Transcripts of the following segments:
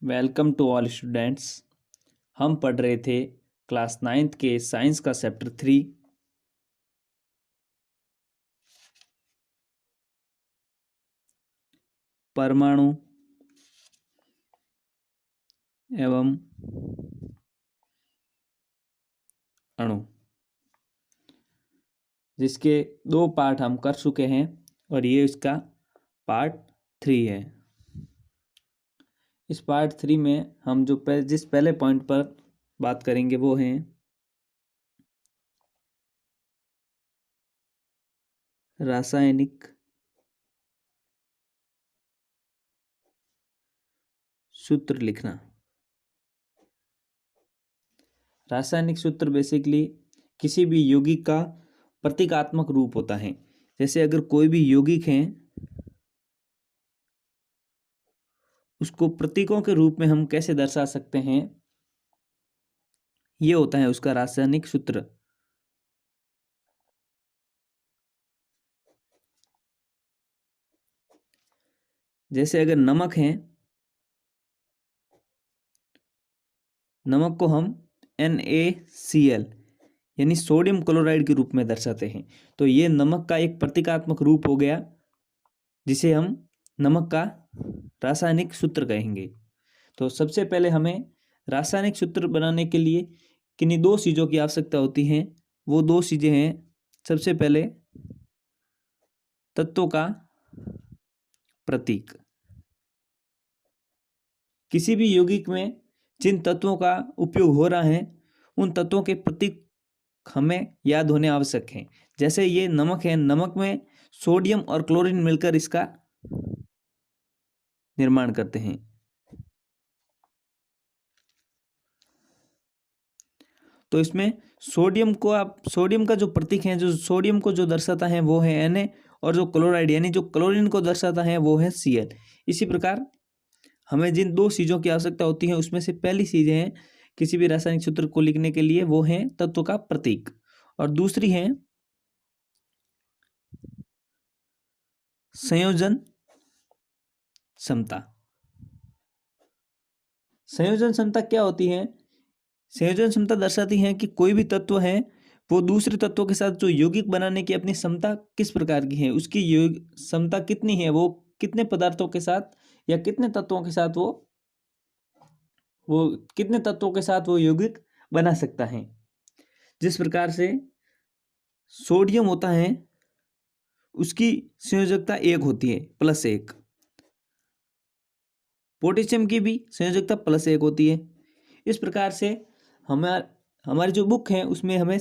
Welcome to all students. हम पढ़ रहे थे क्लास 9th के साइंस का चैप्टर 3 परमाणु एवं अणु, जिसके 2 पार्ट हम कर चुके हैं और ये इसका पार्ट 3 है। इस पार्ट 3 में हम जिस पहले पॉइंट पर बात करेंगे वो है रासायनिक सूत्र लिखना। रासायनिक सूत्र बेसिकली किसी भी यौगिक का प्रतीकात्मक रूप होता है। जैसे अगर कोई भी यौगिक है उसको प्रतीकों के रूप में हम कैसे दर्शा सकते हैं, ये होता है उसका रासायनिक सूत्र। जैसे अगर नमक है, नमक को हम NaCl यानी सोडियम क्लोराइड के रूप में दर्शाते हैं। तो ये नमक का एक प्रतीकात्मक रूप हो गया जिसे हम नमक का रासायनिक सूत्र कहेंगे। तो सबसे पहले हमें रासायनिक सूत्र बनाने के लिए किन्हीं 2 चीज़ों की आवश्यकता होती है। वो 2 चीज़ें हैं, सबसे पहले तत्वों का प्रतीक। किसी भी यौगिक में जिन तत्वों का उपयोग हो रहा है उन तत्वों के प्रतीक हमें याद होने आवश्यक हैं। जैसे ये नमक है, नमक में सोडियम और क्लोरीन मिलकर इसका निर्माण करते हैं। तो इसमें सोडियम का जो प्रतीक है, जो सोडियम को जो दर्शाता है वो है Na, और जो क्लोराइड यानी जो क्लोरीन को दर्शाता है वो है Cl। इसी प्रकार हमें जिन 2 चीज़ों की आवश्यकता होती है उसमें से पहली चीज़ है किसी भी रासायनिक सूत्र को लिखने के लिए वो है तत्व का प्रतीक, और दूसरी है संयोजन क्षमता। संयोजन क्षमता क्या होती है? संयोजन क्षमता दर्शाती है कि कोई भी तत्व है वो दूसरे तत्वों के साथ जो यौगिक बनाने की अपनी क्षमता किस प्रकार की है, उसकी क्षमता कितनी है, वो कितने पदार्थों के साथ या कितने तत्वों के साथ वो कितने तत्वों के साथ वो यौगिक बना सकता है। जिस प्रकार से सोडियम होता है उसकी संयोजकता 1 होती है, +1। पोटेशियम की भी संयोजकता +1 होती है। इस प्रकार से हमारी जो बुक है उसमें हमें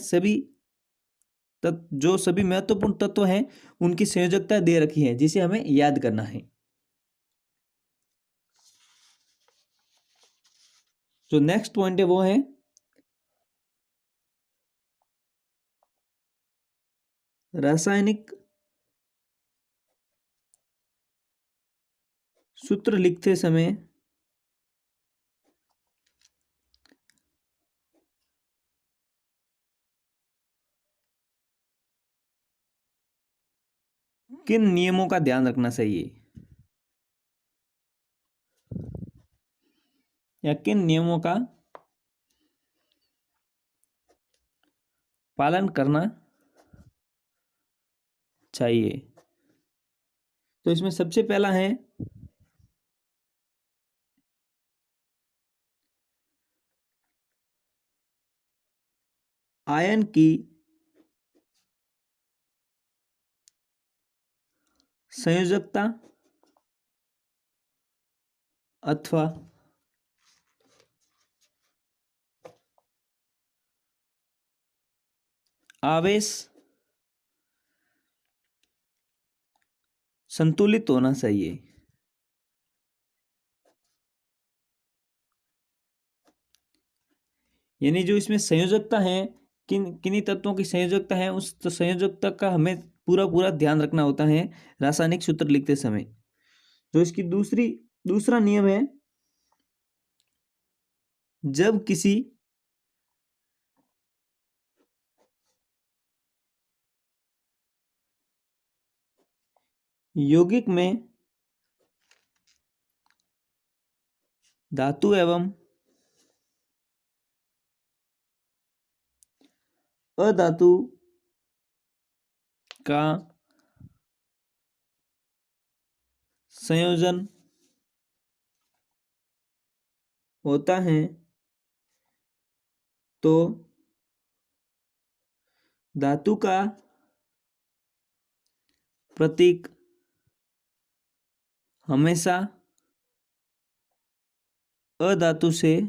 जो सभी महत्वपूर्ण तत्व हैं उनकी संयोजकता दे रखी है जिसे हमें याद करना है। जो नेक्स्ट पॉइंट है वो है रासायनिक सूत्र लिखते समय किन नियमों का ध्यान रखना चाहिए या किन नियमों का पालन करना चाहिए। तो इसमें सबसे पहला है आयन की संयोजकता अथवा आवेश संतुलित होना चाहिए। यानी जो इसमें संयोजकता है, किन्हीं तत्वों की संयोजकता है, उस संयोजकता का हमें पूरा ध्यान रखना होता है रासायनिक सूत्र लिखते समय। जो इसकी दूसरा नियम है, जब किसी यौगिक में धातु एवं अधातु का संयोजन होता है तो धातु का प्रतीक हमेशा अधातु से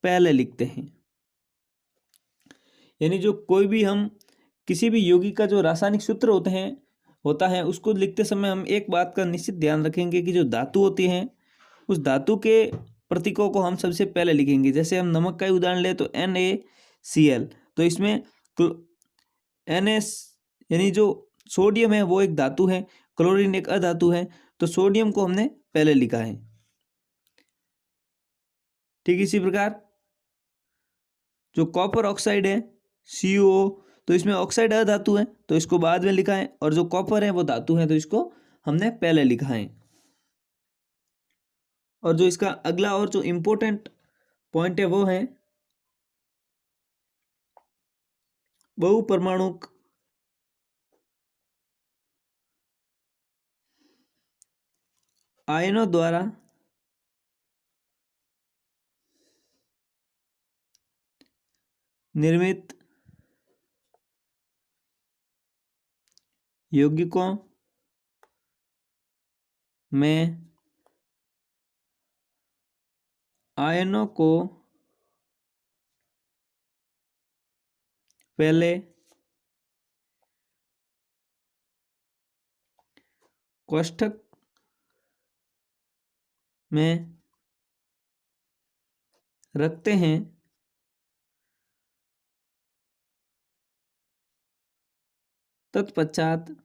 पहले लिखते हैं। यानी जो कोई भी हम किसी भी यौगिक का जो रासायनिक सूत्र होता है उसको लिखते समय हम एक बात का निश्चित ध्यान रखेंगे कि जो धातु होती है उस धातु के प्रतीकों को हम सबसे पहले लिखेंगे। जैसे हम नमक का ही उदाहरण ले तो NaCl, तो इसमें NaS यानी जो सोडियम है वो एक धातु है, क्लोरीन एक अधातु है, तो सोडियम को हमने पहले लिखा है। ठीक इसी प्रकार जो कॉपर ऑक्साइड है CuO, तो इसमें ऑक्साइड अधातु है तो इसको बाद में लिखा है, और जो कॉपर है वो धातु है तो इसको हमने पहले लिखा है। और जो इसका अगला और जो इम्पोर्टेंट पॉइंट है वो है बहुपरमाणुक आयनों द्वारा निर्मित यौगिकों में आयनों को पहले कोष्ठक में रखते हैं तत्पश्चात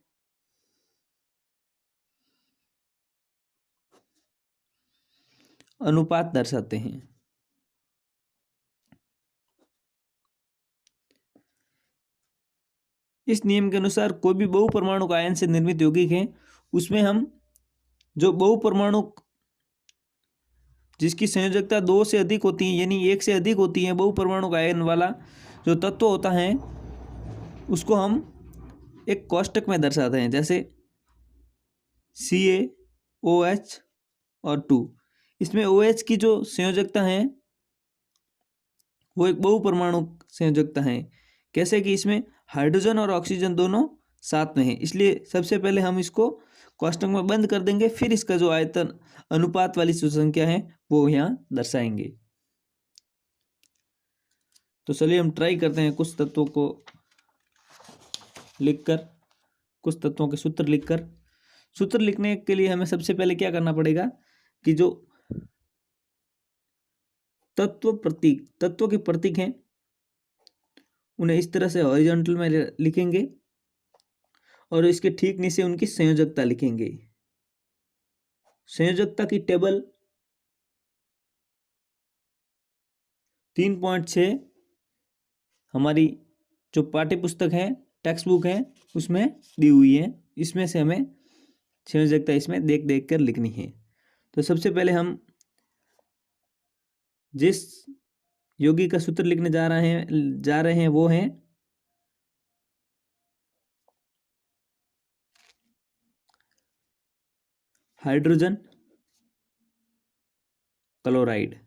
अनुपात दर्शाते हैं। इस नियम के अनुसार कोई भी बहुपरमाणुक आयन से निर्मित यौगिक है उसमें हम जो बहुपरमाणुक जिसकी संयोजकता 2 से अधिक होती है यानी 1 से अधिक होती है बहुपरमाणुक आयन वाला जो तत्व होता है उसको हम एक कोष्ठक में दर्शाते हैं। जैसे CaOH और 2, इसमें OH की जो संयोजकता है वो एक बहुपरमाणुक संयोजकता है। कैसे कि इसमें हाइड्रोजन और ऑक्सीजन दोनों साथ में है, इसलिए सबसे पहले हम इसको कोष्ठक में बंद कर देंगे, फिर इसका जो आयतन अनुपात वाली जो संख्या है वो यहाँ दर्शाएंगे। तो चलिए हम ट्राई करते हैं कुछ तत्वों को लिखकर, कुछ तत्वों के सूत्र लिखकर। सूत्र लिखने के लिए हमें सबसे पहले क्या करना पड़ेगा कि जो तत्व के प्रतीक हैं उन्हें इस तरह से हॉरिजॉन्टल में लिखेंगे और इसके ठीक नीचे उनकी संयोजकता लिखेंगे। संयोजकता की टेबल 3.6 हमारी जो पाठ्य पुस्तक है, टेक्स्ट बुक है, उसमें दी हुई है। इसमें से हमें संयोजकता इसमें देख देख कर लिखनी है। तो सबसे पहले हम जिस यौगिक का सूत्र लिखने जा रहे हैं वो है हाइड्रोजन क्लोराइड।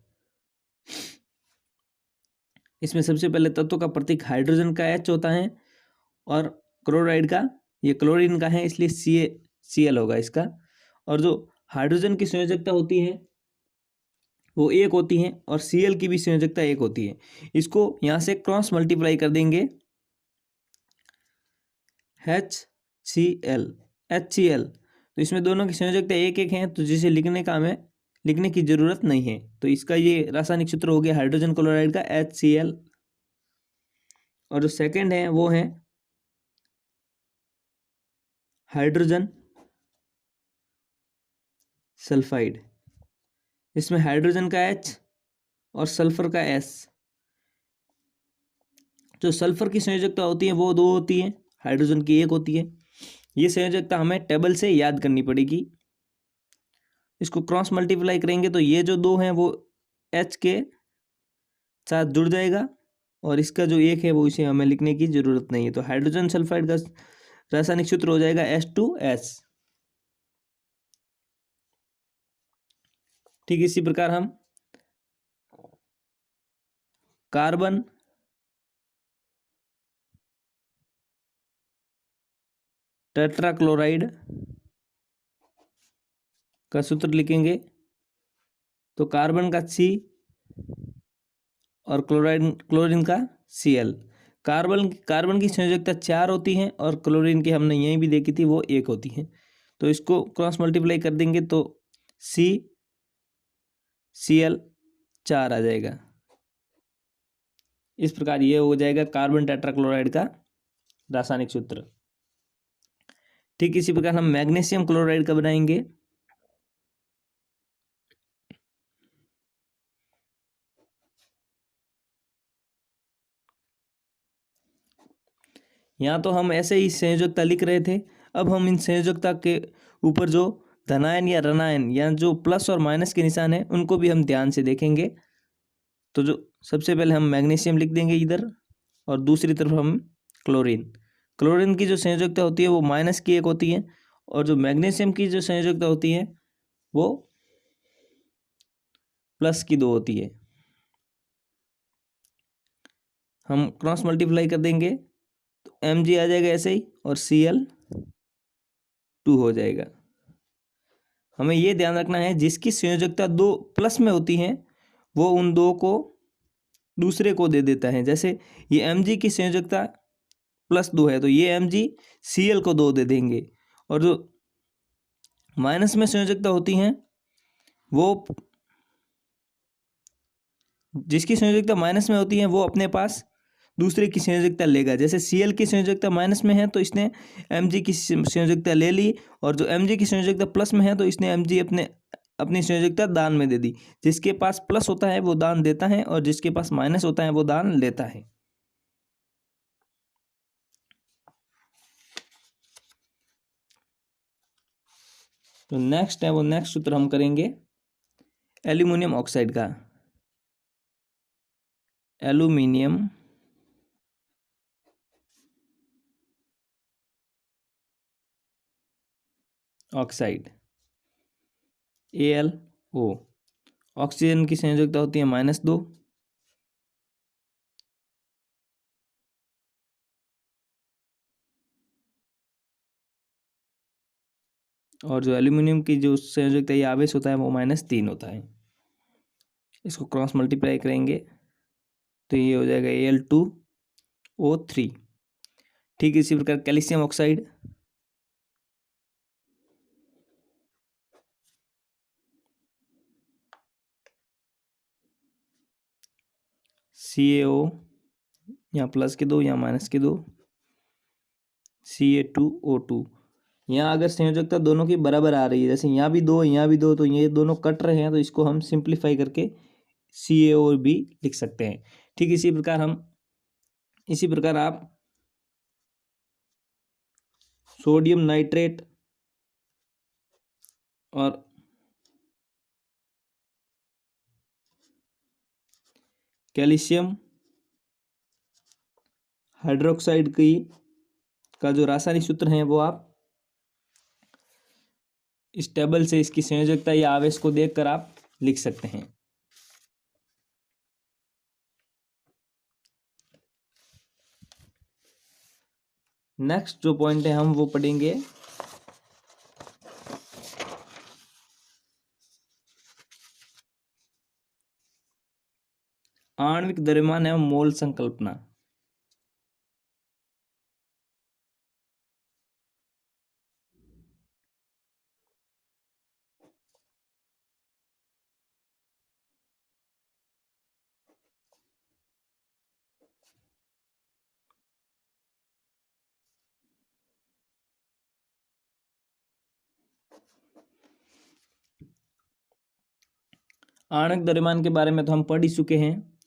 इसमें सबसे पहले तत्व का प्रतीक हाइड्रोजन का H होता है और क्लोराइड का, ये क्लोरीन का है इसलिए Cl होगा इसका। और जो हाइड्रोजन की संयोजकता होती है वो 1 होती है और Cl की भी संयोजकता 1 होती है। इसको यहाँ से क्रॉस मल्टीप्लाई कर देंगे HCl, तो इसमें दोनों की संयोजकता 1 है, तो जिसे लिखने की जरूरत नहीं है। तो इसका ये रासायनिक सूत्र हो गया हाइड्रोजन क्लोराइड का HCl। और जो सेकंड है वो है हाइड्रोजन सल्फाइड। इसमें हाइड्रोजन का H और सल्फर का S। जो सल्फर की संयोजकता होती है वो 2 होती है, हाइड्रोजन की 1 होती है। ये संयोजकता हमें टेबल से याद करनी पड़ेगी। इसको क्रॉस मल्टीप्लाई करेंगे तो ये जो 2 हैं वो H के साथ जुड़ जाएगा और इसका जो 1 है वो इसे हमें लिखने की जरूरत नहीं है। तो हाइड्रोजन सल्फाइड का रासायनिक सूत्र हो जाएगा H2S। ठीक इसी प्रकार हम कार्बन टेट्राक्लोराइड का सूत्र लिखेंगे तो कार्बन का C और क्लोरीन का Cl। कार्बन की संयोजकता 4 होती है और क्लोरीन की हमने यहीं भी देखी थी वो 1 होती है। तो इसको क्रॉस मल्टीप्लाई कर देंगे तो Cl 4 आ जाएगा। इस प्रकार ये हो जाएगा कार्बन टेट्राक्लोराइड का रासायनिक सूत्र। ठीक इसी प्रकार हम मैग्नीशियम क्लोराइड का बनाएंगे। यहाँ तो हम ऐसे ही संयोजकता लिख रहे थे, अब हम इन संयोजकता के ऊपर जो धनायन या ऋणायन या जो प्लस और माइनस के निशान है उनको भी हम ध्यान से देखेंगे। तो जो सबसे पहले हम मैग्नीशियम लिख देंगे इधर और दूसरी तरफ हम क्लोरीन की जो संयोजकता होती है वो -1 होती है और जो मैग्नीशियम की जो संयोजकता होती है वो +2 होती है। हम क्रॉस मल्टीप्लाई कर देंगे तो Mg आ जाएगा ऐसे ही और Cl2 हो जाएगा। हमें ये ध्यान रखना है जिसकी संयोजकता 2 प्लस में होती है वो उन 2 को दूसरे को दे देता है। जैसे ये Mg की संयोजकता +2 है तो ये Mg Cl को 2 दे देंगे और जो माइनस में संयोजकता होती हैं वो जिसकी संयोजकता माइनस में होती है वो अपने पास दूसरे की संयोजकता लेगा। जैसे Cl की संयोजकता माइनस में है तो इसने Mg की संयोजकता ले ली और जो Mg की संयोजकता प्लस में है तो इसने Mg अपनी संयोजकता दान में दे दी। जिसके पास प्लस होता है वो दान देता है और जिसके पास माइनस होता है वो दान लेता है। तो नेक्स्ट है वो नेक्स्ट सूत्र हम करेंगे एल्यूमिनियम ऑक्साइड का। Aluminium oxide AlO। ऑक्सीजन की संयोजकता होती है -2 और जो एल्यूमिनियम की जो संयोजकता या आवेश होता है वो -3 होता है। इसको क्रॉस मल्टीप्लाई करेंगे तो ये हो जाएगा Al2O3। ठीक इसी प्रकार कैल्शियम ऑक्साइड CaO यहाँ +2 यहाँ -2 Ca2O2। यहाँ अगर संयोजकता दोनों की बराबर आ रही है जैसे यहाँ भी 2 यहाँ भी 2 तो ये दोनों कट रहे हैं तो इसको हम सिंप्लीफाई करके CaO भी लिख सकते हैं। ठीक इसी प्रकार आप सोडियम नाइट्रेट और कैल्शियम हाइड्रोक्साइड का जो रासायनिक सूत्र है वो आप इस टेबल से इसकी संयोजकता या आवेश को देखकर आप लिख सकते हैं। नेक्स्ट जो पॉइंट है हम वो पढ़ेंगे आणविक द्रव्यमान एवं मोल संकल्पना। आणविक द्रव्यमान के बारे में तो हम पढ़ ही चुके हैं।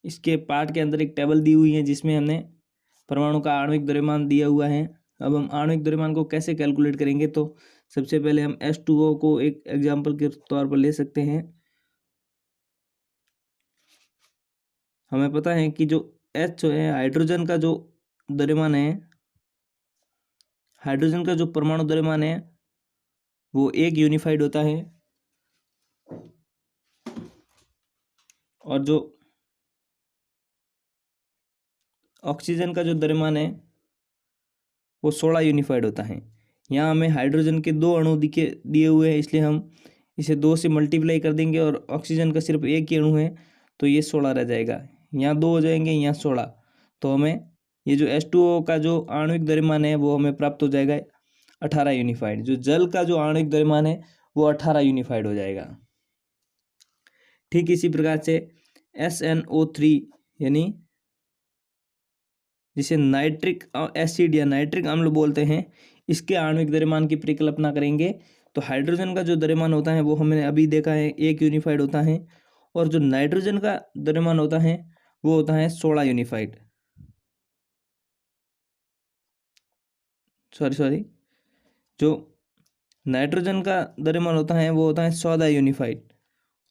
इसके पार्ट के अंदर एक टेबल दी हुई है जिसमें हमने परमाणु का आणविक द्रव्यमान दिया हुआ है। अब हम आणविक द्रव्यमान को कैसे कैलकुलेट करेंगे तो सबसे पहले हम H2O को एक एग्जाम्पल के तौर पर ले सकते हैं। हमें पता है कि जो H है, हाइड्रोजन का जो द्रव्यमान है, हाइड्रोजन का जो परमाणु द्रव्यमान है वो 1 यूनिफाइड होता है, और जो ऑक्सीजन का जो द्रव्यमान है वो 16 यूनिफाइड होता है। यहाँ हमें हाइड्रोजन के 2 अणु दिए हुए हैं, इसलिए हम इसे 2 से मल्टीप्लाई कर देंगे, और ऑक्सीजन का सिर्फ एक ही अणु है तो ये 16 रह जाएगा। यहाँ 2 हो जाएंगे, यहाँ 16, तो हमें ये जो H2O का जो आणविक द्रव्यमान है वो हमें प्राप्त हो जाएगा 18 यूनिफाइड। जो जल का जो आणविक द्रव्यमान है वो 18 यूनिफाइड हो जाएगा। ठीक इसी प्रकार से SNO3 यानी जिसे नाइट्रिक एसिड या नाइट्रिक अम्ल बोलते हैं, इसके आणविक द्रव्यमान की परिकल्पना करेंगे तो हाइड्रोजन का जो द्रव्यमान होता है वो हमने अभी देखा है 1 यूनिफाइड होता है, और जो नाइट्रोजन का द्रव्यमान होता है वो होता है 16 यूनिफाइड। सॉरी, जो नाइट्रोजन का द्रव्यमान होता है वो होता है 14 यूनिफाइड,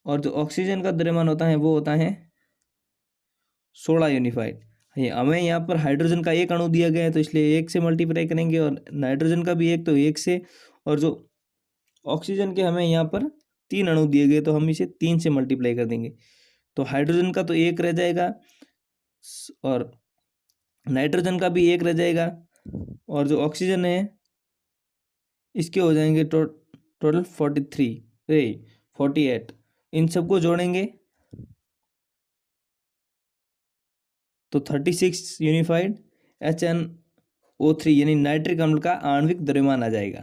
और जो ऑक्सीजन का द्रव्यमान होता है वो होता है 16 यूनिफाइड। हमें यहाँ पर हाइड्रोजन का एक अणु दिया गया है तो इसलिए 1 से मल्टीप्लाई करेंगे, और नाइट्रोजन का भी एक तो 1 से, और जो ऑक्सीजन के हमें यहाँ पर 3 अणु दिए गए तो हम इसे 3 से मल्टीप्लाई कर देंगे, तो हाइड्रोजन का तो 1 रह जाएगा और नाइट्रोजन का भी 1 रह जाएगा, और जो ऑक्सीजन है इसके हो जाएंगे टोटल 48। इन सबको जोड़ेंगे तो 36 यूनिफाइड HNO3 यानी नाइट्रिक अम्ल का आणविक द्रव्यमान आ जाएगा।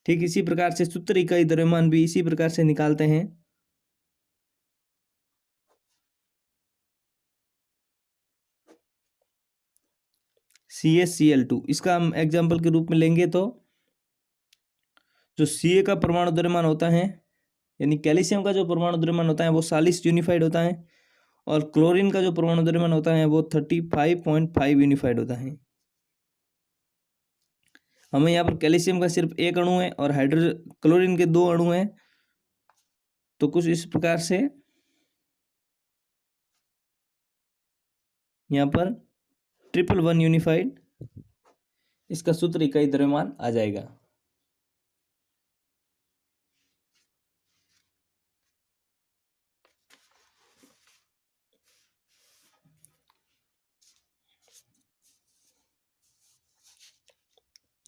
ठीक इसी प्रकार से सूत्र इकाई द्रव्यमान भी इसी प्रकार से निकालते हैं। CaCl2, इसका हम एग्जाम्पल के रूप में लेंगे तो जो Ca का परमाणु द्रव्यमान होता है यानी कैल्शियम का जो परमाणु द्रव्यमान होता है वो 40 यूनिफाइड होता है, और क्लोरीन का जो परमाणु द्रव्यमान होता है वो 35.5 यूनिफाइड होता है। हमें यहाँ पर कैल्शियम का सिर्फ एक अणु है और क्लोरीन के 2 अणु हैं, तो कुछ इस प्रकार से यहाँ पर 111 यूनिफाइड इसका सूत्र इकाई द्रव्यमान आ जाएगा।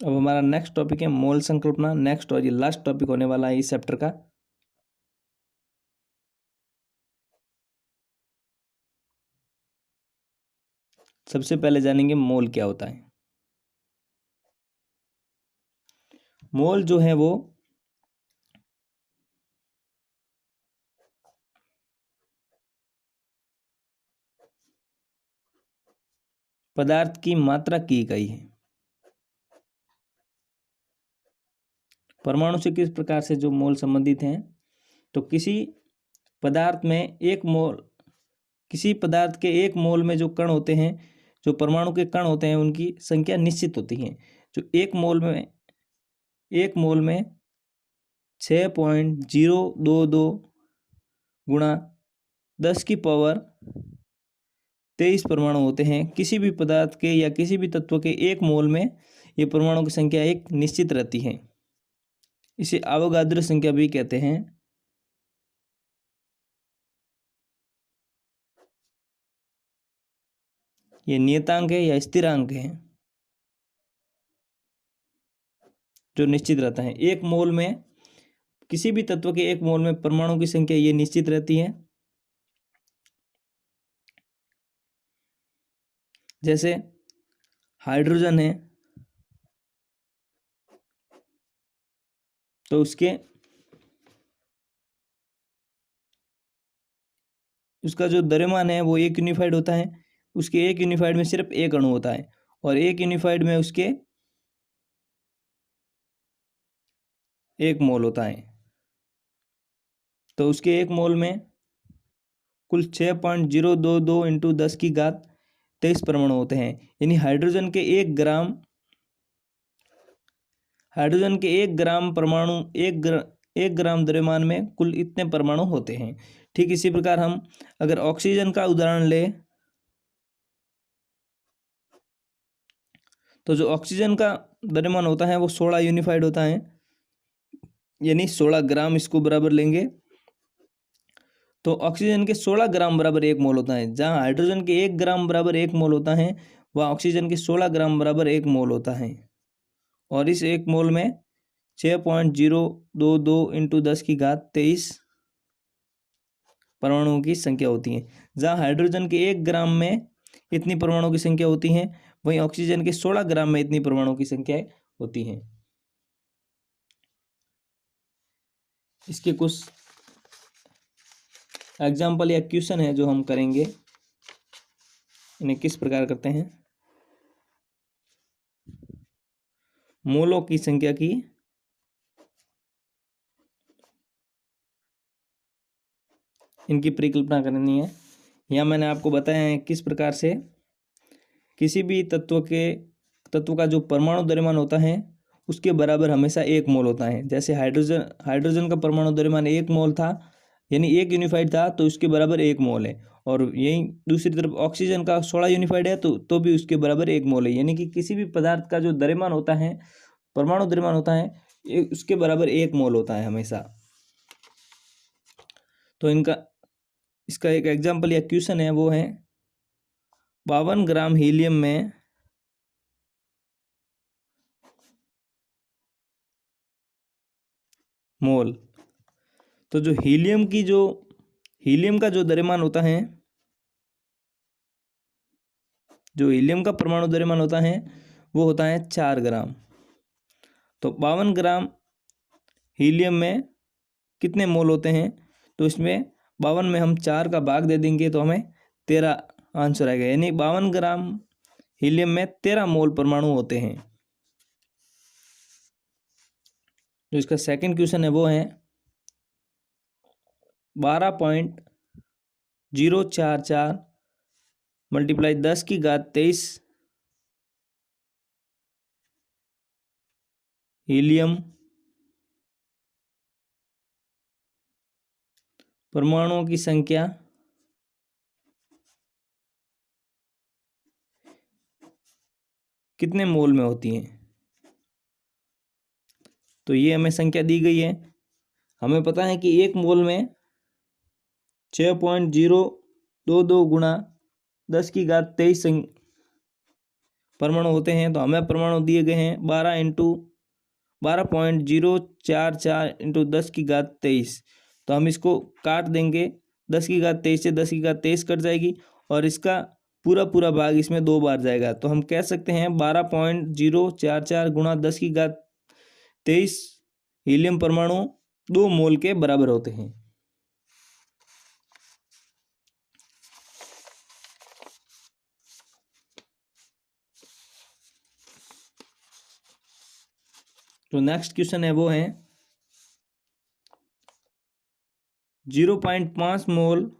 अब हमारा नेक्स्ट टॉपिक है मोल संकल्पना, नेक्स्ट और ये लास्ट टॉपिक होने वाला है इस चैप्टर का। सबसे पहले जानेंगे मोल क्या होता है। मोल जो है वो पदार्थ की मात्रा की इकाई है। परमाणु से किस प्रकार से जो मोल संबंधित हैं, तो किसी पदार्थ में किसी पदार्थ के 1 मोल में जो कण होते हैं, जो परमाणु के कण होते हैं उनकी संख्या निश्चित होती है। जो 1 मोल में 6.022 गुणा 10⁻23 परमाणु होते हैं। किसी भी पदार्थ के या किसी भी तत्व के 1 मोल में ये परमाणु की संख्या एक निश्चित रहती है। इसे अवोगाद्रो संख्या भी कहते हैं। ये नियतांक है या स्थिरांक है जो निश्चित रहता है। 1 मोल में किसी भी तत्व के 1 मोल में परमाणु की संख्या ये निश्चित रहती है। जैसे हाइड्रोजन है तो उसका जो द्रव्यमान है वो 1 यूनिफाइड होता है। उसके 1 यूनिफाइड में सिर्फ 1 अणु होता है, और 1 यूनिफाइड में उसके 1 मोल होता है। तो उसके 1 मोल में कुल 6.022 इंटू 10⁻23 परमाणु होते हैं। यानी हाइड्रोजन के 1 ग्राम हाइड्रोजन के 1 ग्राम द्रव्यमान में कुल इतने परमाणु होते हैं। ठीक इसी प्रकार हम अगर ऑक्सीजन का उदाहरण लें तो जो ऑक्सीजन का द्रव्यमान होता है वो 16 यूनिफाइड होता है, यानी 16 ग्राम इसको बराबर लेंगे तो ऑक्सीजन के 16 ग्राम बराबर 1 मोल होता है। जहाँ हाइड्रोजन के 1 ग्राम बराबर 1 मोल होता है वह ऑक्सीजन के 16 ग्राम बराबर 1 मोल होता है। और इस 1 मोल में 6.022 इंटू 10⁻23 परमाणुओं की संख्या होती है। जहाँ हाइड्रोजन के 1 ग्राम में इतनी परमाणुओं की संख्या होती है वहीं ऑक्सीजन के 16 ग्राम में इतनी परमाणुओं की संख्या होती है। इसके कुछ एग्जाम्पल या क्वेश्चन है जो हम करेंगे, इन्हें किस प्रकार करते हैं। मोलों की संख्या की इनकी परिकल्पना करनी है। यहाँ मैंने आपको बताया है किस प्रकार से किसी भी तत्व का जो परमाणु द्रव्यमान होता है उसके बराबर हमेशा 1 मोल होता है। जैसे हाइड्रोजन का परमाणु द्रव्यमान 1 मोल था, यानी 1 यूनिफाइड था तो उसके बराबर 1 मोल है। और यही दूसरी तरफ ऑक्सीजन का 16 यूनिफाइड है तो भी उसके बराबर 1 मोल है। यानी कि किसी भी पदार्थ का जो द्रव्यमान होता है, परमाणु द्रव्यमान होता है, उसके बराबर 1 मोल होता है हमेशा। तो इसका एक एग्जाम्पल या क्वेश्चन है वो है 52 ग्राम हीलियम में मोल। तो जो हीलियम का जो द्रव्यमान होता है, जो हीलियम का परमाणु द्रव्यमान होता है वो होता है 4 ग्राम। तो 52 ग्राम हीलियम में कितने मोल होते हैं, तो इसमें 52 में हम 4 का भाग दे देंगे तो हमें 13 आंसर आएगा। यानी 52 ग्राम हीलियम में 13 मोल परमाणु होते हैं। जो इसका सेकंड क्वेश्चन है वो है 12.044 मल्टीप्लाई 10⁻23 हीलियम परमाणुओं की संख्या कितने मोल में होती है। तो ये हमें संख्या दी गई है। हमें पता है कि 1 मोल में 6.022 गुणा 10⁻23 परमाणु होते हैं। तो हमें परमाणु दिए गए हैं 12.044 इंटू 10⁻23। तो हम इसको काट देंगे, 10⁻23 से 10⁻23 कट जाएगी और इसका पूरा भाग इसमें 2 बार जाएगा। तो हम कह सकते हैं 12.044 गुणा 10⁻23 हीलियम परमाणु 2 मोल के बराबर होते हैं। तो नेक्स्ट क्वेश्चन है वो है 0.5 मोल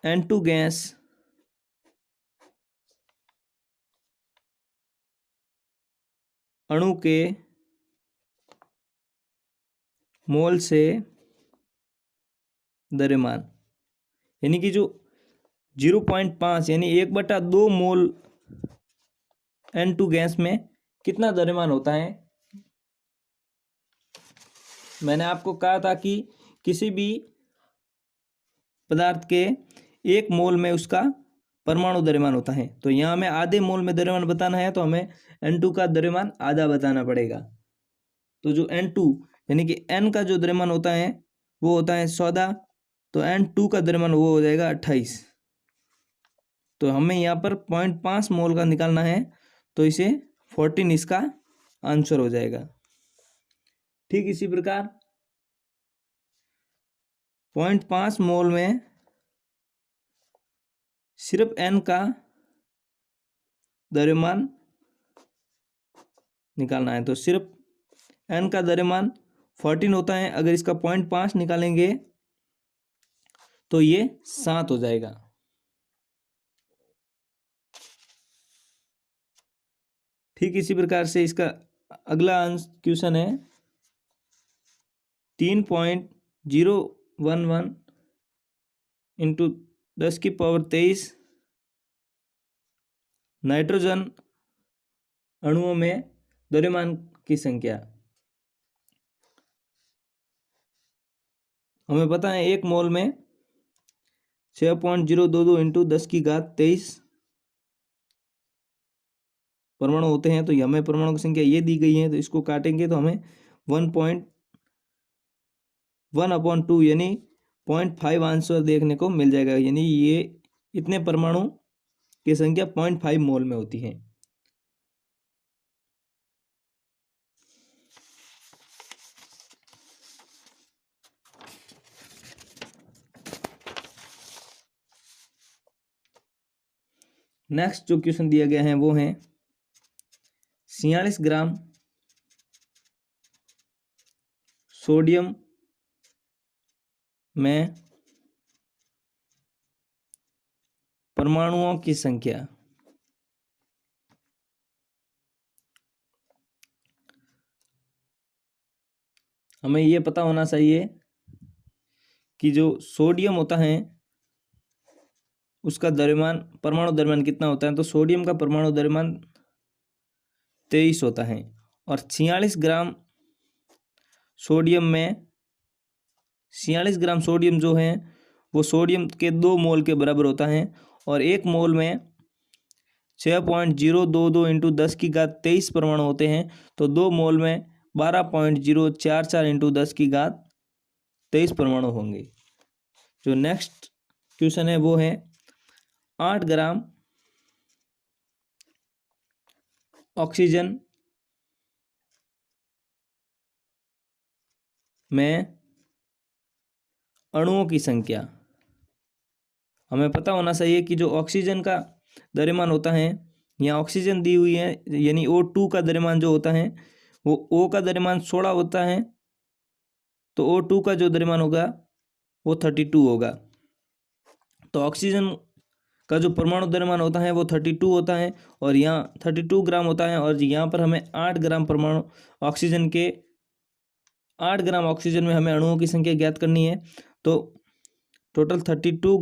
N2 गैस अणु के मोल से द्रव्यमान, यानी कि जो 0.5 यानी 1/2 मोल N2 गैस में कितना द्रव्यमान होता है। मैंने आपको कहा था कि किसी भी पदार्थ के 1 मोल में उसका परमाणु द्रव्यमान होता है। तो यहाँ हमें आधे मोल में द्रव्यमान बताना है तो हमें N2 का द्रव्यमान आधा बताना पड़ेगा। तो जो N2 यानी कि N का जो द्रव्यमान होता है वो होता है 14, तो N2 का द्रव्यमान वो हो जाएगा 28। तो हमें यहाँ पर 0.5 मोल का निकालना है तो इसे 14 इसका आंसर हो जाएगा। ठीक इसी प्रकार 0.5 मोल में सिर्फ N का द्रव्यमान निकालना है। तो सिर्फ N का द्रव्यमान 14 होता है, अगर इसका 0.5 निकालेंगे तो ये 7 हो जाएगा। ठीक इसी प्रकार से इसका अगला क्वेश्चन है 3.011 इंटू 10⁻23 नाइट्रोजन अणुओं में द्रव्यमान की संख्या। हमें पता है 1 मोल में 6.022 इंटू 10⁻23 परमाणु होते हैं। तो हमें परमाणु की संख्या ये दी गई है, तो इसको काटेंगे तो हमें 1.1/2 यानी 0.5 आंसर देखने को मिल जाएगा। यानी ये इतने परमाणु की संख्या 0.5 मोल में होती है। नेक्स्ट जो क्वेश्चन दिया गया है वो है 46 ग्राम सोडियम में परमाणुओं की संख्या। हमें ये पता होना चाहिए कि जो सोडियम होता है उसका द्रव्यमान, परमाणु द्रव्यमान कितना होता है। तो सोडियम का परमाणु द्रव्यमान 23 होता है और 46 ग्राम सोडियम में 46 ग्राम सोडियम जो है वो सोडियम के 2 मोल के बराबर होता है और 1 मोल में 6.022 इंटू 10⁻23 परमाणु होते हैं। तो 2 मोल में 12.044 इंटू 10⁻23 परमाणु होंगे। जो नेक्स्ट क्वेश्चन है वो है 8 ग्राम ऑक्सीजन में अणुओं की संख्या। हमें पता होना चाहिए कि जो ऑक्सीजन का द्रव्यमान होता है, यहाँ ऑक्सीजन दी हुई है, यानी O2 का द्रव्यमान जो होता है वो O का द्रव्यमान 16 होता है। तो O2 का जो द्रव्यमान होगा वो 32 होगा। तो ऑक्सीजन का जो परमाणु द्रव्यमान होता है वो 32 होता है और यहाँ 32 ग्राम होता है। और यहाँ पर हमें 8 ग्राम परमाणु ऑक्सीजन के 8 ग्राम ऑक्सीजन में हमें अणुओं की संख्या ज्ञात करनी है। तो टोटल 32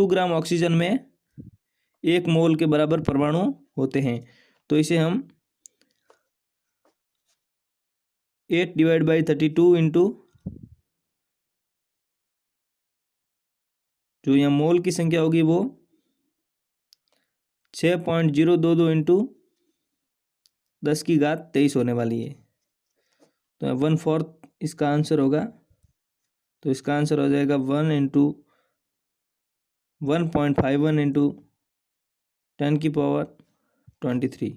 ग्राम ऑक्सीजन में 1 मोल के बराबर परमाणु होते हैं। तो इसे हम 8/32 इंटू जो यहाँ मोल की संख्या होगी वो 6.022 इंटू 10⁻23 होने वाली है। तो 1/4 इसका आंसर होगा। तो इसका आंसर हो जाएगा 1/151 इंटू 10⁻23।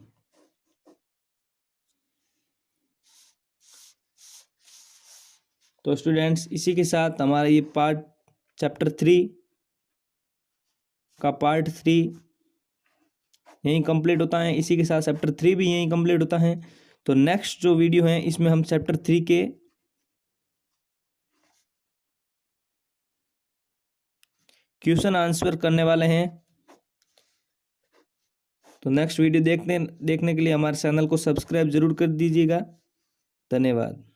तो स्टूडेंट्स, इसी के साथ हमारा ये चैप्टर 3 का पार्ट 3 यहीं कंप्लीट होता है। इसी के साथ चैप्टर 3 भी यहीं कंप्लीट होता है। तो नेक्स्ट जो वीडियो है इसमें हम चैप्टर 3 के क्वेश्चन आंसर करने वाले हैं। तो नेक्स्ट वीडियो देखने के लिए हमारे चैनल को सब्सक्राइब जरूर कर दीजिएगा। धन्यवाद।